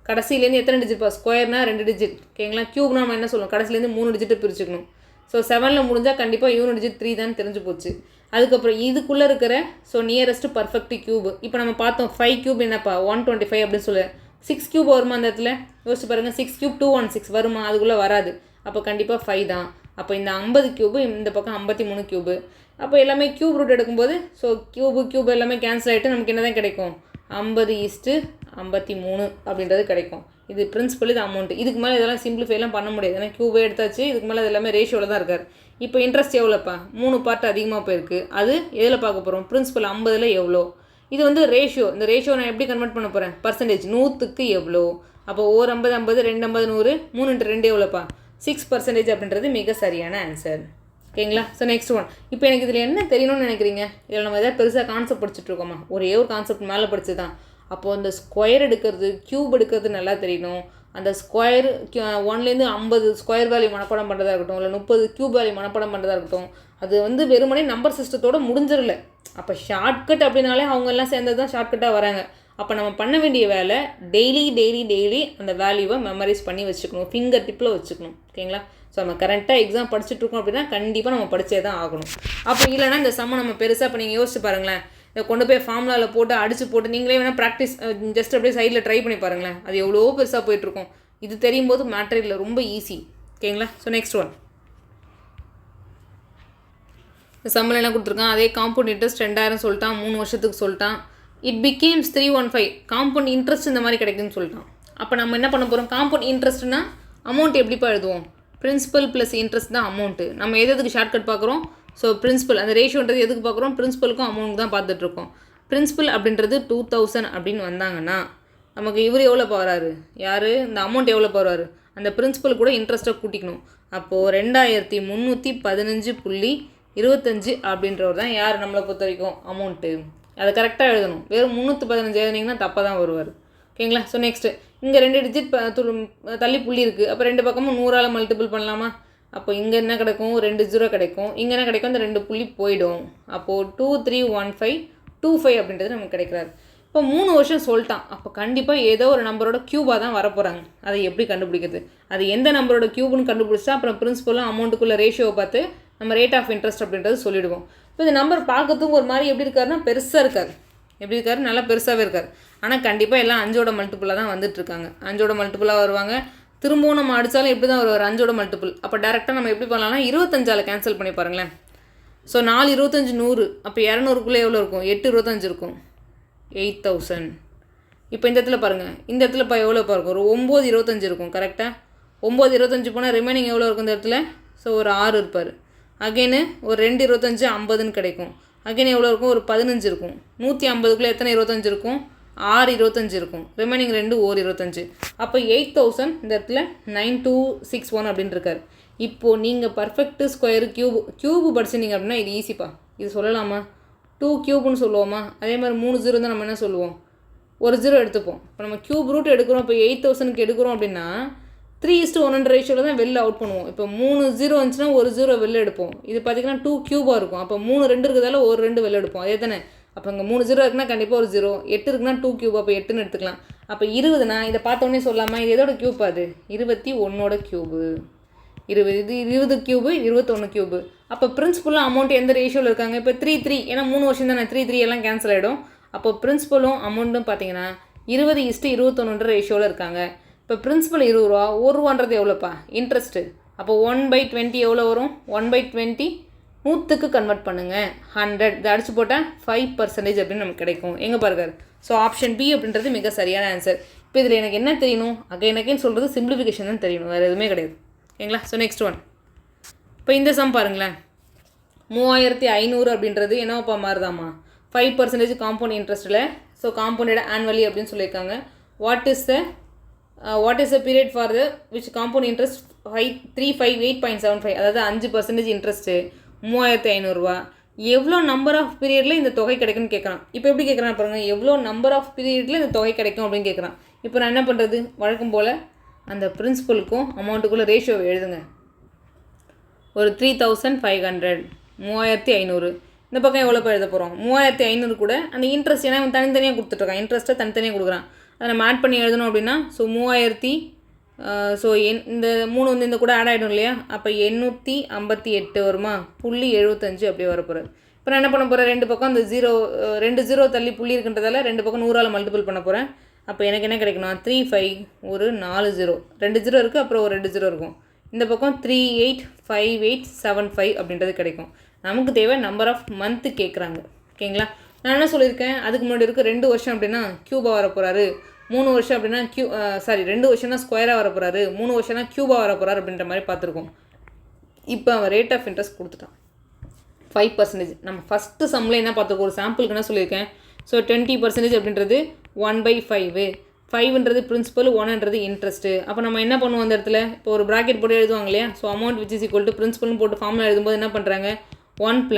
கடைசியிலேருந்து எத்தனை டிஜிட்ப்பா? ஸ்கொயர்னா 2 டிஜிட். ஓகேங்களா? க்யூப்னா நம்ம என்ன சொல்லுவோம்? கடைசிலேருந்து 3 டிஜிட்டை பிரிச்சுக்கணும். ஸோ 7ல் முடிஞ்சால் கண்டிப்பாக யூனிட் டிஜிட் 3 தான் தெரிஞ்சு போச்சு. அதுக்கப்புறம் இதுக்குள்ளே இருக்கிற ஸோ நியரஸ்ட்டு பர்ஃபெக்ட் க்யூப் இப்போ நம்ம பார்த்தோம். 5 க்யூப் என்னப்பா? 125 அப்படின்னு சொல்லு. 6 க்யூப் வருமா அந்த இடத்துல? யோசிச்சு பாருங்கள். 6 க்யூப் 216 வருமா? அதுக்குள்ளே வராது. அப்போ கண்டிப்பாக 5 தான். அப்போ இந்த 50 க்யூபு, இந்த பக்கம் 53 க்யூபு. அப்போ எல்லாமே க்யூப் ரூட் எடுக்கும்போது ஸோ க்யூப் எல்லாமே கேன்சல் ஆகிட்டு நமக்கு என்ன தான் கிடைக்கும்? 50:53 அப்படின்றது கிடைக்கும். இது பிரின்சிபல், இது அமௌண்ட்டு. இதுக்கு மேலே இதெல்லாம் சிம்பிளிஃபைலாம் பண்ண முடியாது. ஏன்னா க்யூபே எடுத்தாச்சு. இதுக்கு மேலே இது எல்லாமே ரேஷியோவில் தான் இருக்கார். இப்போ இன்ட்ரெஸ்ட் எவ்வளோப்பா? 3 பார்ட் அதிகமாக போயிருக்கு. அது எதில் பார்க்க போகிறோம்? பிரின்சிபல் 50ல் எவ்வளோ? இது வந்து ரேஷியோ. இந்த ரேஷியோ நான் எப்படி கன்வெர்ட் பண்ண போகிறேன்? பர்சன்டேஜ். 100க்கு எவ்வளோ? அப்போ 1 50 50 2 50 100 3 × 2 எவ்வளோப்பா? 6% அப்படின்றது மிக சரியான ஆன்சர். ஓகேங்களா? So next one. இப்போ எனக்கு இதில் என்ன தெரியணும்னு நினைக்கிறீங்க? இதில் நம்ம எதாவது பெருசாக கான்செப்ட் படிச்சுட்ருக்கோமா? ஒரே ஒரு கான்செப்ட் மேலே படிச்சு தான். அப்போது அந்த ஸ்கொயர் எடுக்கிறது, க்யூப் எடுக்கிறது நல்லா தெரியணும். அந்த ஸ்கொயர் 1லேருந்து 50 ஸ்கொயர் வேல்யூ மனப்பாடம் பண்ணுறதா இருக்கட்டும், இல்லை 30 க்யூப் வேல்யூ மனப்பாடம் பண்ணுறதா இருக்கட்டும், அது வந்து வெறுமனே நம்பர் சிஸ்டத்தோடு முடிஞ்சிடல. அப்போ ஷார்ட்கட் அப்படின்னாலே அவங்க எல்லாம் சேர்ந்தது தான் ஷார்ட்கட்டாக வராங்க. அப்போ நம்ம பண்ண வேண்டிய வேலை டெய்லி அந்த வேல்யூவை மெமரைஸ் பண்ணி வச்சுக்கணும், ஃபிங்கர் டிப்பில் வச்சுக்கணும். ஓகேங்களா? ஸோ நம்ம கரெக்டாக எக்ஸாம் படிச்சுட்ருக்கோம் அப்படின்னா கண்டிப்பாக நம்ம படித்தே தான் ஆகணும். அப்போ இல்லைனா இந்த சம்ம நம்ம பெருசாக இப்போ நீங்கள் யோசிச்சு பாருங்களேன். இதை கொண்டு போய் ஃபார்முலாவில் போட்டு அடித்து போட்டு நீங்களே வேணால் ப்ராக்டிஸ் ஜஸ்ட் அப்படியே சைடில் ட்ரை பண்ணி பாருங்களேன். அது எவ்வளோ பெருசாக போயிட்டுருக்கும். இது தெரியும் போது மேட்டர் இல்லை, ரொம்ப ஈஸி. ஓகேங்களா? So next one. இந்த சம்பளம் என்ன கொடுத்துருக்கான்? அதே காம்பவுண்ட் இன்ட்ரெஸ்ட் 2000 சொல்லிட்டான், 3 வருஷத்துக்கு சொல்லிட்டான். It becomes 315. காம்பவுண்ட் இன்ட்ரெஸ்ட் இந்த மாதிரி கிடைக்குதுன்னு சொல்லிட்டான். அப்போ நம்ம என்ன பண்ண போகிறோம்? காம்பவுண்ட் இன்ட்ரெஸ்ட்னா அமௌண்ட் எப்படிப்பா எழுதுவோம்? பிரின்சிபல் ப்ளஸ் இன்ட்ரெஸ்ட் தான் அமௌண்ட்டு. நம்ம எதுக்கு ஷார்ட்கட் பார்க்குறோம்? ஸோ பிரின்சிபல், அந்த ரேஷியோன்றது எதுக்கு பார்க்குறோம்? பிரின்சிபலுக்கும் அமௌண்ட் தான் பார்த்துட்ருக்கோம். பிரின்சிபல் அப்படின்றது 2000 அப்படின்னு வந்தாங்கன்னா நமக்கு இவர் எவ்வளோ போகிறாரு? யார்? இந்த அமௌண்ட் எவ்வளோ போகிறாரு? அந்த பிரின்சிபல் கூட இன்ட்ரெஸ்ட்டை கூட்டிக்கணும். அப்போது 2315.25 அப்படின்றவர் தான் யார் நம்மளை பொறுத்த வரைக்கும் அமௌண்ட்டு. அதை கரெக்டாக எழுதணும். வெறும் 315 எழுதினீங்கன்னா தப்பாக தான் வருவார். ஓகேங்களா? ஸோ நெக்ஸ்ட்டு இங்கே 2 டிஜிட் தள்ளி புள்ளி இருக்குது. அப்போ 2 பக்கமும் 100ஆல் மல்டிபிள் பண்ணலாமா? அப்போ இங்கே என்ன கிடைக்கும்? 2 0 கிடைக்கும். இங்கே என்ன கிடைக்கும்? இந்த 2 புள்ளி போயிடும். அப்போது 231525 அப்படின்றது நமக்கு கிடைக்கிறாரு. இப்போ 3 வருஷம் சொல்லிட்டான். அப்போ கண்டிப்பாக ஏதோ ஒரு நம்பரோட க்யூபாக தான் வரப்போகிறாங்க. அதை எப்படி கண்டுபிடிக்கிறது? அது எந்த நம்பரோட க்யூப்னு கண்டுபிடிச்சா அப்புறம் பிரின்சிபலும் அமௌண்ட்டுக்குள்ளே ரேஷியோவை பார்த்து நம்ம ரேட் ஆஃப் இன்ட்ரெஸ்ட் அப்படின்றது சொல்லிவிடுவோம். இப்போ இந்த நம்பர் பார்க்கறதுக்கு ஒரு மாதிரி எப்படி இருக்காருன்னா பெருசாக இருக்கார். எப்படி இருக்காரு? நல்லா பெருசாகவே இருக்கார். ஆனால் கண்டிப்பாக எல்லாம் 5ஓட மல்டிபிளாக தான் வந்துட்டுருக்காங்க. 5ஓட மல்டிபிளாக வருவாங்க. திரும்பவும் நம்ம அடித்தாலும் எப்படி தான் வருவார்? 5ஓட மல்டிபிள். அப்போ டேரெக்டாக நம்ம எப்படி பண்ணலாம்னா 25ஆல் கேன்சல் பண்ணி பாருங்களேன். ஸோ 4 25 100. அப்போ 200க்குள்ளே எவ்வளோ இருக்கும்? 8 25 இருக்கும். 8000. இப்போ இந்த இடத்துல பாருங்கள். இந்த இடத்துல இப்போ எவ்வளோ இருக்கும்? ஒரு 9 25 இருக்கும். கரெக்டாக 9 25 போனால் ரிமைனிங் எவ்வளோ இருக்கும் இந்த இடத்துல? ஸோ ஒரு 6 இருப்பார். அகெயினு ஒரு 2 25 50ன்னு கிடைக்கும். அகெயின் எவ்வளோ இருக்கும்? ஒரு 15 இருக்கும். 150க்குள்ளே எத்தனை 25 இருக்கும்? 6 25 இருக்கும். ரிமைனிங் 2 ஓர் 25. அப்போ 8000 இந்த இடத்துல 9261 அப்படின்னு இருக்கார். இப்போது நீங்கள் பர்ஃபெக்ட்டு ஸ்கொயரு க்யூபு படிச்சிருந்தீங்க அப்படின்னா இது ஈஸிப்பா. இது சொல்லலாமா? 2 க்யூப்னு சொல்லுவோமா? அதே மாதிரி 3 0 தான் நம்ம என்ன சொல்லுவோம்? ஒரு 0 எடுத்துப்போம். இப்போ நம்ம க்யூப் ரூட் எடுக்கிறோம். இப்போ 8000க்கு எடுக்கிறோம் அப்படின்னா 3:1 ரேஷியோவில் தான் வெளில அவுட் பண்ணுவோம். இப்போ 3 0 வந்துச்சுன்னா ஒரு 0 வெளில எடுப்போம். இது பார்த்திங்கன்னா 2 க்யூபாக இருக்கும். அப்போ 3 2 இருக்கிறதால ஒரு 2 வெளில எடுப்போம். அதே தானே? அப்போ இங்கே 3 0 இருக்குன்னா கண்டிப்பாக ஒரு 0. 8 இருக்குன்னா 2 க்யூப். அப்போ 8ன்னு எடுத்துக்கலாம். அப்போ 20னா இதை பார்த்தோன்னே சொல்லாமல் இது எதோட க்யூப்? அது 21ஓட க்யூபு. 20 cube 21 cube. அப்போ பிரின்சிபலும் அமௌண்ட் எந்த ரேஷியோவில் இருக்காங்க? இப்போ 3 3 ஏன்னா 3 வருஷம் தானே 3 3 எல்லாம் கேன்சல் ஆகிடும். அப்போ பிரின்சிபலும் அமௌண்ட்டும் பார்த்தீங்கன்னா 20:21 ரேஷியோவில் இருக்காங்க. இப்போ பிரின்சிபல் 20 ரூபா, 1 ரூபான்றது எவ்வளோப்பா இன்ட்ரெஸ்ட்டு. அப்போ 1/20 எவ்வளோ வரும்? 1/20 100க்கு கன்வெர்ட் பண்ணுங்கள், 100. இதை அடிச்சு போட்டால் 5% அப்படின்னு நமக்கு கிடைக்கும். எங்கே பாருங்க. ஸோ ஆப்ஷன் பி அப்படின்றது மிக சரியான ஆன்சர். இப்போ இதில் எனக்கு என்ன தெரியணும்? அகைன் சொல்கிறது சிம்பிளிஃபிகேஷன் தான் தெரியணும், வேறு எதுவுமே கிடையாது. ஓகேங்களா? So next one. இப்போ இந்த சம் பாருங்களேன். 3500 அப்படின்றது என்னப்பா மாறுதாமா? 5% காம்பவுண்ட் இன்ட்ரெஸ்ட்டில். ஸோ காம்பவுண்டட் ஆனுவலி அப்படின்னு சொல்லியிருக்காங்க. What is the period for the which compound interest 358.75, அதாவது 5% இன்ட்ரெஸ்ட்டு 3500 ரூபா. எவ்வளோ நம்பர் ஆஃப் பீரியடில் இந்த தொகை கிடைக்கும்னு கேட்குறான். இப்போ எப்படி கேட்குறான் பாருங்கள், எவ்வளோ நம்பர் ஆஃப் பீரியடில் இந்த தொகை கிடைக்கும் அப்படின்னு கேட்குறான். இப்போ நான் என்ன பண்ணுறது? வழக்கம் போல் அந்த பிரின்சிபலுக்கும் அமௌண்ட்டுக்குள்ளே ரேஷியோவை எழுதுங்க. ஒரு 3500, 3500. இந்த பக்கம் எவ்வளோ பேர் எழுத போகிறோம்? 3500 கூட அந்த இன்ட்ரெஸ்ட், ஏன்னா அவன் தனித்தனியாக கொடுத்துட்ருக்கான், இன்ட்ரெஸ்ட்டை தனித்தனியாக கொடுக்குறான். அதை நம்ம ஆட் பண்ணி எழுதணும் அப்படின்னா, ஸோ 3000, ஸோ இந்த 3 வந்து இந்த கூட ஆட் ஆகிடும் இல்லையா? அப்போ 858 வருமா? 0.75 அப்படியே வரப்போகிறது. இப்போ நான் என்ன பண்ண போகிறேன்? ரெண்டு பக்கம் இந்த 2 தள்ளி புள்ளி இருக்குன்றதால 2 பக்கம் 100ஆல் மல்டிபிள் பண்ண போகிறேன். அப்போ எனக்கு என்ன கிடைக்கணும்? 35, ஒரு 4 0, 2 0 இருக்குது, அப்புறம் ஒரு 2 0 இருக்கும். இந்த பக்கம் 385875 அப்படின்றது கிடைக்கும். நமக்கு தேவை நம்பர் ஆஃப் மந்த்து கேட்குறாங்க. ஓகேங்களா? நான் என்ன சொல்லியிருக்கேன்? அதுக்கு முன்னாடி இருக்குது 2 வருஷம் அப்படின்னா க்யூபாக வர போகிறாரு, 3 வருஷம் அப்படின்னா 2 வருஷம்னா ஸ்கொயராக வர போகிறாரு, 3 வருஷம்னா க்யூபாக வர போகிறாரு அப்படின்ற மாதிரி பார்த்துருக்கோம். இப்போ அவன் ரேட் ஆஃப் இன்ட்ரெஸ்ட் கொடுத்துட்டான் 5%. நம்ம ஃபஸ்ட்டு சம்மில் என்ன பார்த்துருக்கோம்? ஒரு சாம்பிளுக்கு என்ன சொல்லியிருக்கேன்? ஸோ 20% அப்படின்றது 1/5, 5ன்றது பிரின்சிபல், 1ன்றது இன்ட்ரெஸ்ட்டு. அப்போ நம்ம என்ன பண்ணுவோம் அந்த இடத்துல? இப்போ ஒரு ப்ராக்கெட் போட்டு எழுதுவாங்க இல்லையா? So amount which is equal to பிரின்சிபல்னு போட்டு ஃபார்முலா எழுதும்போது என்ன பண்ணுறாங்க? 1 +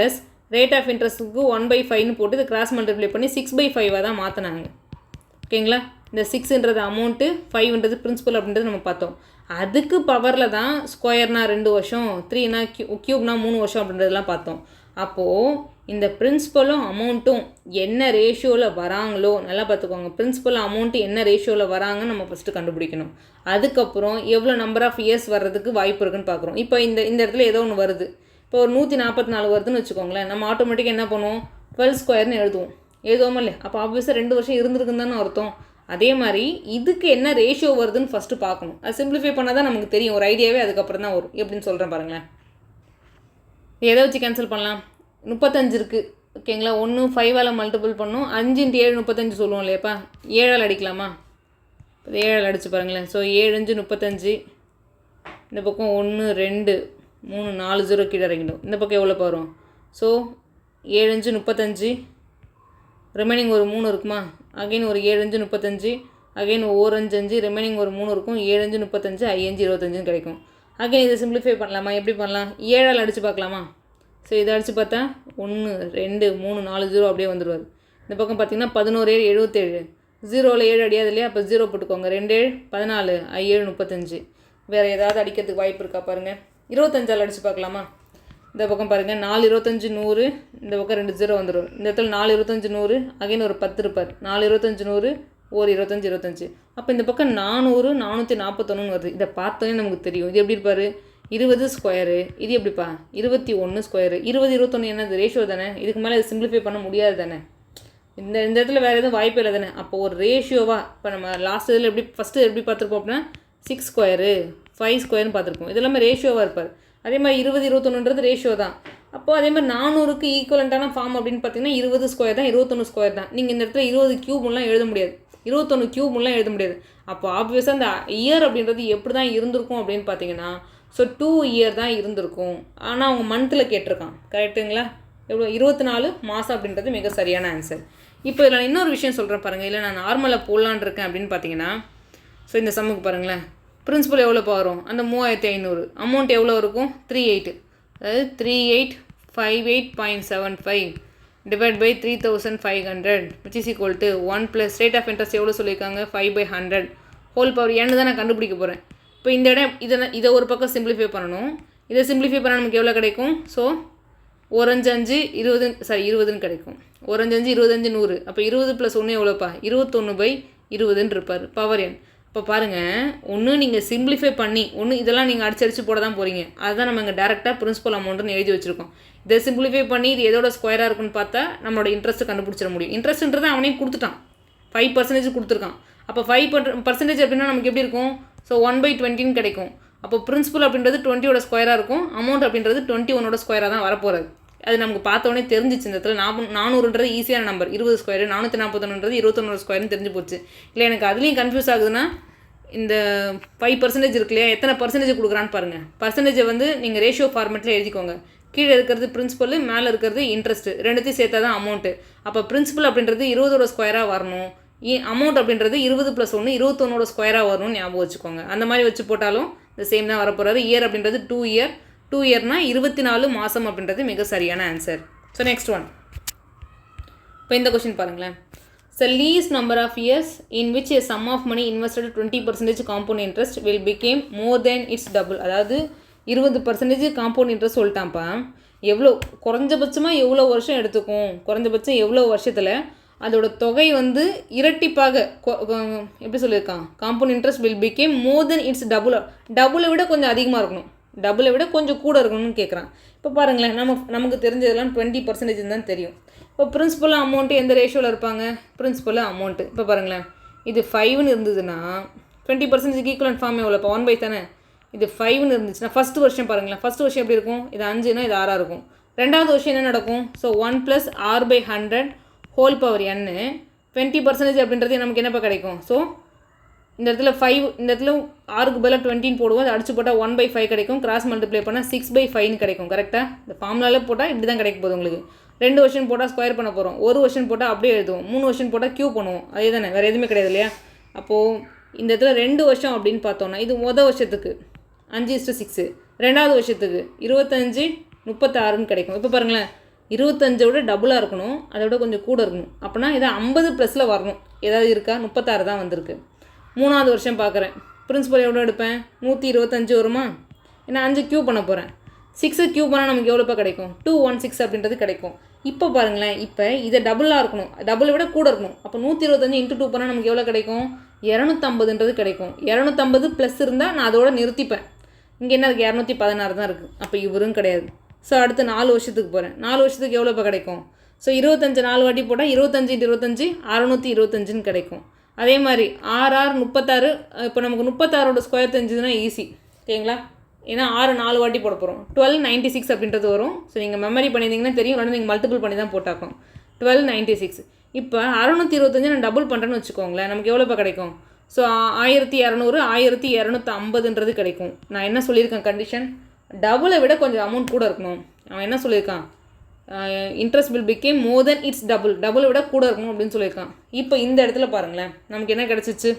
ரேட் ஆஃப் இன்ட்ரெஸ்ட்டுக்கு 1/5ன்னு போட்டு இது கிராஸ் மல்டிப்ளை பண்ணி 6/5 தான் மாற்றினாங்க. ஓகேங்களா? இந்த 6ன்றது அமௌண்ட்டு, 5ன்றது பிரின்சிபல் அப்படின்றது நம்ம பார்த்தோம். அதுக்கு பவரில் தான் ஸ்கொயர்னா 2 வருஷம், 3னா க்யூப்னா 3 வருஷம் அப்படின்றதெல்லாம் பார்த்தோம். அப்போது இந்த பிரின்சிபலும் அமௌண்ட்டும் என்ன ரேஷியோவில் வராங்களோ நல்லா பார்த்துக்கோங்க. பிரின்சிபல் அமௌண்ட்டு என்ன ரேஷியோவில் வராங்கன்னு நம்ம ஃபஸ்ட்டு கண்டுபிடிக்கணும். அதுக்கப்புறம் எவ்வளோ நம்பர் ஆஃப் இயர்ஸ் வர்றதுக்கு வாய்ப்பு இருக்குன்னு பார்க்குறோம். இப்போ இந்த இடத்துல ஏதோ ஒன்று வருது. இப்போ ஒரு 144 வருதுன்னு வச்சுக்கோங்களேன். நம்ம ஆட்டோமேட்டிக்காக என்ன பண்ணுவோம்? 12 ஸ்கொயர்னு எழுதுவோமா இல்லையா? அப்போ ஆப்வியஸாக 2 வருஷம் இருந்திருக்குன்னு தானே அர்த்தம். அதே மாதிரி இதுக்கு என்ன ரேஷியோ வருதுன்னு ஃபஸ்ட்டு பார்க்கணும். அது சிம்பிளிஃபை பண்ணால் தான் நமக்கு தெரியும். ஒரு ஐடியாவே அதுக்கப்புறம் தான் வரும். எப்படின்னு சொல்கிறேன் பாருங்களேன். எதை வச்சு கேன்சல் பண்ணலாம்? 35 இருக்குது. ஓகேங்களா? 1 5ஆல் மல்டிபிள் பண்ணோம். 5 × 7 35 சொல்லுவோம் இல்லையாப்பா? 7ஆல் அடிக்கலாமா? 7ஆல் அடித்து பாருங்களேன். ஸோ 7 5 35. இந்த பக்கம் 1 2 3 4 0 கீழே இறங்கிடும். இந்த பக்கம் எவ்வளோ வரும்? ஸோ 7 5 35, ரிமைனிங் ஒரு 3 இருக்குமா? அகைன் ஒரு 7 5 35, அகைன் 1 5 5, ரிமைனிங் ஒரு 3 இருக்கும். 7 5 35, 5 25 கிடைக்கும். அகைன் இதை சிம்பிளிஃபை பண்ணலாமா? எப்படி பண்ணலாம்? 7ஆல் அடித்து பார்க்கலாமா? ஸோ இதை அடித்து பார்த்தா 1 2 3 4 0 அப்படியே வந்துடுவார். இந்த பக்கம் பார்த்தீங்கன்னா 11 7 77, 0ல் 7 அடியாது இல்லையா? அப்போ 0 போட்டுக்கோங்க. 2 7 14, 7 35. வேறு ஏதாவது அடிக்கிறதுக்கு வாய்ப்பு இருக்கா பாருங்கள்? 25ஆல் அடித்து பார்க்கலாமா? இந்த பக்கம் பாருங்கள். 4 25 100, இந்த பக்கம் 2 0 வந்துடும். இந்த இடத்துல 4 25 100, அகைன் ஒரு 10 இருப்பார். 4 25 100, ஒரு 25 25. அப்போ இந்த பக்கம் 400 441 வருது. இதை பார்த்தோன்னே நமக்கு தெரியும். இது எப்படி இருப்பார்? 20 ஸ்கொயரு. இது எப்படிப்பா? 21 ஸ்கொயரு. 20 21 என்னது? ரேஷியோ தானே. இதுக்கு மேலே இது சிம்பிளிஃபை பண்ண முடியாது தானே. இந்த இடத்துல வேறு எதுவும் வாய்ப்பே இல்லை தானே. அப்போ ஒரு ரேஷியோவாக இப்போ நம்ம லாஸ்ட் இதில் ஃபஸ்ட்டு எப்படி பார்த்துருப்போம் அப்படின்னா 6 ஸ்கொயரு 5 ஸ்கொயர்னு பார்த்துருப்போம். இது எல்லாமே ரேஷியோவாக இருப்பார். அதே மாதிரி 20 21ன்றது ரேஷியோ தான். அப்போது அதே மாதிரி 400க்கு ஈக்குவலண்ட்டான ஃபார்ம் அப்படின்னு பார்த்தீங்கன்னா 20 ஸ்கொயர் தான், 21 ஸ்கொயர் தான். நீங்கள் இந்த இடத்துல 20 க்யூப்லாம் எழுத முடியாது, 21 க்யூப்லாம் எழுத முடியாது. அப்போ ஆப்வியஸாக அந்த இயர் அப்படின்றது எப்படி தான் இருந்திருக்கும் அப்படின்னு பார்த்தீங்கன்னா, ஸோ 2 இயர் தான் இருந்திருக்கும். ஆனால் அவங்க மந்தில் கேட்டிருக்கான். கரெக்டுங்களா? எவ்வளோ? 24 மாதம் அப்படின்றது மிக சரியான ஆன்சர். இப்போ இதில் நான் இன்னொரு விஷயம் சொல்கிறேன் பாருங்கள். இல்லை நான் நார்மலாக போடலான் இருக்கேன் அப்படின்னு பார்த்தீங்கன்னா, ஸோ இந்த சம்முக்கு பாருங்களேன். பிரின்சிபல் எவ்வளோ வரும்? அந்த 3500. அமௌண்ட் எவ்வளோ இருக்கும்? 38, அதாவது 3858.75 divide by 3500 which is equal to 1 + rate of interest எவ்வளோ சொல்லியிருக்காங்க? 5/100 ஹோல் பவர் n தான் நான் கண்டுபிடிக்க போகிறேன். இப்போ இந்த இடம் இதை ஒரு பக்கம் சிம்பிளிஃபை பண்ணணும். இதை சிம்பிளிஃபை பண்ணால் நமக்கு எவ்வளோ கிடைக்கும்? ஸோ 1 5 5 20, 20ன்னு கிடைக்கும். 1 5 5 25 100. அப்போ 20 + 1 எவ்வளோப்பா? 21/20ன்னு இருப்பார் பவர் n. இப்போ பாருங்கள், ஒன்று நீங்கள் சிம்பிளிஃபை பண்ணி இதெல்லாம் நீங்கள் அடிச்சு போட தான் போகிறீங்க. அதுதான் நம்ம இங்கே டேரெக்டாக பிரின்சிபல் அமௌண்ட்டுன்னு எழுதி வச்சுருக்கோம். இதை சிம்பிளிஃபை பண்ணி இது எதோட ஸ்கொயராக இருக்குன்னு பார்த்தா நம்மளோட இன்ட்ரெஸ்ட்டு கண்டுபிடிச்சிட முடியும். இன்ட்ரெஸ்ட்ன்றது அவனே கொடுத்துட்டான், 5% கொடுத்துருக்கான். அப்போ 5% அப்படின்னா நமக்கு எப்படி இருக்கும்? ஸோ 1/20 கிடைக்கும். அப்போ பிரின்சிபல் அப்படின்றது 20 ஸ்கொயராக இருக்கும், அமௌண்ட் அப்படின்றது 21 ஸ்கொயராக தான் வரப்போகிறது. அது நமக்கு பார்த்தோன்னே தெரிஞ்சிச்சு. இந்த இடத்துல 400ன்றது ஈஸியான நம்பர், 20 ஸ்கொயரு, 441ன்றது 21 ஸ்கொயர்னு தெரிஞ்சு போச்சு. இல்லை எனக்கு அதுலேயும் கன்ஃபியூஸ் ஆகுதுன்னா இந்த 5% இருக்கு இல்லையா, எத்தனை பர்சன்டேஜ் கொடுக்குறான்னு பாருங்கள். பர்சன்டேஜை வந்து நீங்கள் ரேஷியோ ஃபார்மெட்டில் எழுதிக்கோங்க. கீழே இருக்கிறது பிரின்சிபல், மேலே இருக்கிறது இன்ட்ரெஸ்ட், ரெண்டுத்தையும் சேர்த்தா தான் அமௌண்ட்டு. அப்போ பிரின்சிபல் அப்படின்றது 20 ஸ்கொயராக வரணும், அமௌண்ட் அப்படின்றது 20 + 1 21 ஸ்கொயராக வரணும்னு ஞாபகம் வச்சுக்கோங்க. அந்த மாதிரி வச்சு போட்டாலும் இந்த சேம் தான் வரப்போகிறாரு. இயர் அப்படின்றது 2 இயர், 2 இயர்னால் 24 மாதம் அப்படின்றது மிக சரியான ஆன்சர். So next one. இப்போ இந்த கொஷின் பாருங்களேன். The least number of years in which a sum of money invested 20% compound interest will become more than its double. அதாவது 20% காம்பவுண்ட் இன்ட்ரெஸ்ட் சொல்லிட்டான்ப்பா. எவ்வளோ குறைஞ்சபட்சமாக எவ்வளோ வருஷம் எடுத்துக்கும், குறைஞ்சபட்சம் எவ்வளோ வருஷத்தில் அதோட தொகை வந்து இரட்டிப்பாக எப்படி சொல்லியிருக்கான், compound interest will become more then it's டபுளை விட கொஞ்சம் அதிகமாக இருக்கணும், டபுளை விட கொஞ்சம் கூட இருக்கணும்னு கேட்குறான். இப்போ பாருங்களேன், நமக்கு தெரிஞ்சதெல்லாம் 20% தான் தெரியும். இப்போ பிரின்சிபலாக அமௌண்ட்டு எந்த ரேஷியோவில் இருப்பாங்க, பிரின்சிபலாக அமௌண்ட்டு. இப்போ பாருங்களேன், இது 5ன்னு இருந்ததுன்னா 20% ஈக்குவலன்ட் ஃபார்ம் எவ்வளோ, இப்போ 1/5 தானே. இது 5ன்னு இருந்துச்சுன்னா ஃபஸ்ட்டு வருஷம் பாருங்களேன், ஃபஸ்ட்டு வருஷம் எப்படி இருக்கும், இது 5னா இது 6 இருக்கும். ரெண்டாவது வருஷம் என்ன நடக்கும், so 1 + r/100 whole power n. 20% அப்படின்றது நமக்கு என்னப்பா கிடைக்கும், ஸோ இந்த இடத்துல 5, இந்த இடத்துல ஆருக்கு பதிலாக 20 போடுவோம், அது அடிச்சு போட்டால் 1/5 கிடைக்கும், கிராஸ் மல்டிப்ளை பண்ணால் 6/5 கிடைக்கும். கரெக்டாக இந்த ஃபார்முலாவில் போட்டால் இப்படி தான் கிடைக்க போகுது உங்களுக்கு. 2 வருஷம் போட்டால் ஸ்கொயர் பண்ண போகிறோம், 1 வருஷம் போட்டால் அப்படியே எழுதுவோம், 3 வருஷம் போட்டால் க்யூ பண்ணுவோம், அதே தானே, வேறு எதுவுமே கிடையாது இல்லையா. அப்போது இந்த இடத்துல 2 வருஷம் அப்படின்னு பார்த்தோன்னா இது வருஷத்துக்கு 5:6, ரெண்டாவது வருஷத்துக்கு 25 36ன்னு கிடைக்கும். இப்போ பாருங்களேன், 25 விட டபுளாக இருக்கணும், அதை விட கொஞ்சம் கூட இருக்கணும். அப்படின்னா இதை 50+ வரணும். ஏதாவது இருக்கா, 36 தான் வந்திருக்கு. மூணாவது வருஷம் பார்க்குறேன், பிரின்சிபல் எவ்வளோ எடுப்பேன், 125 வருமா, ஏன்னா 5 க்யூ பண்ண போகிறேன். 6 க்யூ பண்ணால் நமக்கு எவ்வளோப்பா கிடைக்கும், 216 அப்படின்றது கிடைக்கும். இப்போ பாருங்களேன், இப்போ இதை டபுளாக இருக்கணும், டபுளை விட கூட இருக்கணும். அப்போ 125 × 2 பண்ணால் நமக்கு எவ்வளோ கிடைக்கும், 250ன்றது கிடைக்கும். 250 ப்ளஸ் இருந்தால் நான் அதோட நிறுத்திப்பேன். இங்கே என்ன இருக்குது, 216 தான் இருக்குது. அப்போ இவரும் கிடையாது. ஸோ அடுத்து 4 வருஷத்துக்கு போகிறேன். 4 வருஷத்துக்கு எவ்வளோப்பா கிடைக்கும், ஸோ 25 4 வாட்டி போட்டால் 25 × 25 625ன்னு கிடைக்கும். அதே மாதிரி 6 36. இப்போ நமக்கு 36 ஸ்கொயர் தெரிஞ்சதுன்னா ஈஸி சரிங்களா, ஏன்னா 6 4 வாட்டி போட போகிறோம். 1296 அப்படின்றது வரும். ஸோ நீங்கள் மெமரி பண்ணியிருந்தீங்கன்னா தெரியும், இல்லைன்னா நீங்கள் மல்டிபிள் பண்ணி தான் போட்டாக்கணும். 1296. இப்போ 625 நான் டபுள் பண்ணுறேன்னு வச்சுக்கோங்களேன், நமக்கு எவ்வளோப்பா கிடைக்கும், ஸோ 1200 1250ன்றது கிடைக்கும். நான் என்ன சொல்லியிருக்கேன் கண்டிஷன், டபுளை விட கொஞ்சம் அமௌண்ட் கூட இருக்கணும். அவன் என்ன சொல்லியிருக்கான், interest will become more then it's டபுளை விட கூட இருக்கணும் அப்படின்னு சொல்லியிருக்கான். இப்போ இந்த இடத்துல பாருங்களேன், நமக்கு என்ன கிடச்சிச்சு,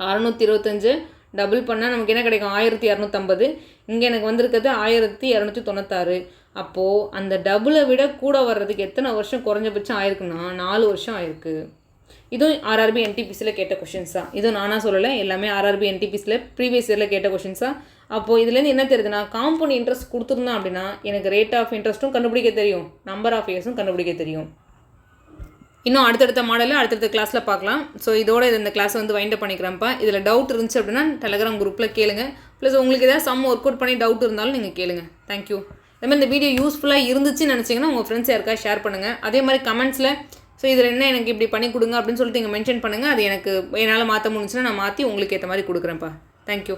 625 டபுள் பண்ணால் நமக்கு என்ன கிடைக்கும், 1250. இங்கே எனக்கு வந்திருக்கிறது 1296. அப்போது அந்த டபுளை விட கூட வர்றதுக்கு எத்தனை வருஷம் குறைஞ்சபட்சம் ஆயிருக்குன்னா 4 வருஷம் ஆயிருக்கு. இதுவும் ஆர்ஆர்பி என்டிபிசியில் கேட்ட கொஷின்ஸ் தான். இதுவும் நானாக சொல்லலை, எல்லாமே ஆர்ஆர்பி என்டிபிசியில் ப்ரீவியஸ் இயரில் கேட்ட கொஷின்ஸ் தான். அப்போது இதுலேருந்து என்ன தெரியுதுன்னா, காம்பவுண்ட் இன்ட்ரெஸ்ட் கொடுத்துருந்தோம் அப்படின்னா எனக்கு ரேட் ஆஃப் இன்ட்ரெஸ்ட்டும் கண்டுபிடிக்க தெரியும், நம்பர் ஆஃப் இயர்ஸும் கண்டுபிடிக்க தெரியும். இன்னும் அடுத்தடுத்த மாடலில் அடுத்தடுத்த கிளாஸில் பார்க்கலாம். ஸோ இதோட இந்த கிளாஸ் வந்து வைண்ட் அப் பண்ணிக்கிறேன்ப்பா. இதில் டவுட் இருந்துச்சு அப்படின்னா டெலகிராம் குரூப்பில் கேளுங்க. ப்ளஸ் உங்களுக்கு ஏதாவது சம் ஒர்க் அவுட் பண்ணி டவுட் இருந்தாலும் நீங்கள் கேளுங்க. தேங்க்யூ. அதேமாதிரி இந்த வீடியோ யூஸ்ஃபுல்லாக இருந்துச்சுன்னு நினச்சிங்கன்னா உங்கள் ஃப்ரெண்ட்ஸ் யாருக்கா ஷேர் பண்ணுங்கள். அதே மாதிரி கமெண்ட்ஸில் ஸோ இதில் என்ன எனக்கு இப்படி பண்ணி கொடுங்க அப்படின்னு சொல்லிட்டு நீங்கள் மென்ஷன் பண்ணுங்கள். அது எனக்கு என்னால் மாற்ற முடிஞ்சுன்னா நான் மாற்றி உங்களுக்கு ஏற்ற மாதிரி கொடுக்குறேன்ப்பா. தேங்க்யூ.